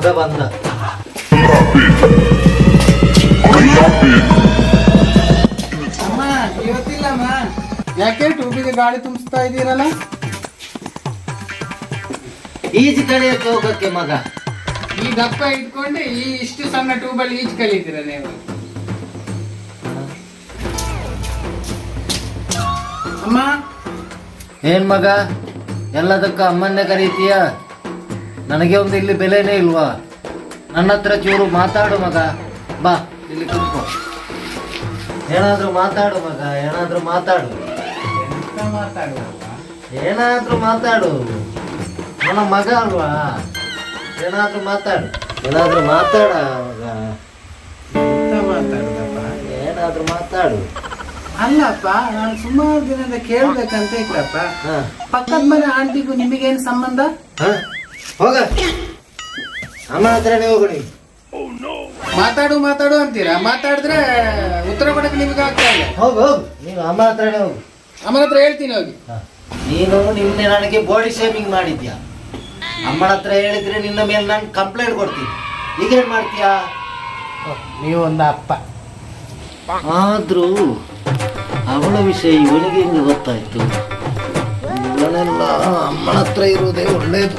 ಮಗ ಬಂದ. ಅಮ್ಮ ಇವತ್ತಿಲ್ಲಮ್ಮ, ಯಾಕೆ ಟ್ಯೂಬಿಗೆ ಗಾಳಿ ತುಂಬಿಸ್ತಾ ಇದ್ದೀರಲ್ಲ? ಈಜು ಕಲಿಯಕ್ಕೆ ಹೋಗಕ್ಕೆ ಮಗ. ಈ ದಪ್ಪ ಇಟ್ಕೊಂಡು ಇಷ್ಟು ಸಣ್ಣ ಟ್ಯೂಬಲ್ಲಿ ಈಜು ಕಲಿತೀರ ನೀವು? ಅಮ್ಮ ಏನ್ ಮಗ ಎಲ್ಲದಕ್ಕ ಅಮ್ಮನ್ನೇ ಕರೀತೀಯ? ನನಗೆ ಒಂದು ಇಲ್ಲಿ ಬೆಲೆನೇ ಇಲ್ವಾ? ನನ್ನ ಹತ್ರ ಚೂರು ಮಾತಾಡು ಮಗ. ಬಾ ಇಲ್ಲಿ ಕೂತ್ಕೋ. ಏನಾದ್ರೂ ಮಾತಾಡು ಮಗ, ಏನಾದ್ರೂ ಮಾತಾಡು. ಎಂತ ಮಾತಾಡುವಪ್ಪ? ಏನಾದ್ರೂ ಮಾತಾಡು, ನನ್ನ ಮಗ ಅಲ್ವಾ? ಏನಾದ್ರೂ ಮಾತಾಡು, ಏನಾದ್ರೂ ಮಾತಾಡ ಮಗ. ಎಂತ ಮಾತಾಡುದಪ್ಪ? ಏನಾದ್ರೂ ಮಾತಾಡು. ಅಲ್ಲಪ್ಪ, ನಾನು ಸುಮಾರು ದಿನದಿಂದ ಕೇಳ್ಬೇಕಂತ ಇತ್ತಪ್ಪ. ಹ ಪಕ್ಕದ ಮನೆ ಆಂಟಿಗೂ ನಿಮಗೇನು ಸಂಬಂಧ? ಹೋಗ, ಅಮ್ಮ ಹತ್ರನೇ ಹೋಗು ನೀನು. ಮಾತಾಡು ಮಾತಾಡು ಅಂತೀರಾ, ಮಾತಾಡಿದ್ರೆ ಉತ್ತರ ಕೊಡಕ್ಕೆ ನಿಮ್ಗೆ ಆಗ್ತಾ ಇಲ್ಲ. ಹೋಗು ಹೋಗು, ನೀನು ಅಮ್ಮ ಹತ್ರನೇ ಹೋಗು. ಅಮ್ಮನ ಹತ್ರ ಹೇಳ್ತೀನಿ ಹೋಗಿ. ನೀನು ನಿನ್ನೆ ನನಗೆ ಬಾಡಿ ಶೇಮಿಂಗ್ ಮಾಡಿದ್ಯಾ. ಅಮ್ಮನ ಹತ್ರ ಹೇಳಿದ್ರೆ ನಿನ್ನ ಮೇಲೆ ನಾನು ಕಂಪ್ಲೇಂಟ್ ಕೊಡ್ತೀನಿ. ಈಗೇನು ಮಾಡ್ತೀಯಾ? ನೀವು ಒಂದು ಅಪ್ಪ. ಆದ್ರೂ ಅವಳ ವಿಷಯ ಇವನಿಗೆ ಹಿಂಗೆ ಗೊತ್ತಾಯ್ತು. ಇವನೆಲ್ಲ ಅಮ್ಮನ ಹತ್ರ ಇರುವುದೇ ಒಳ್ಳೇದು.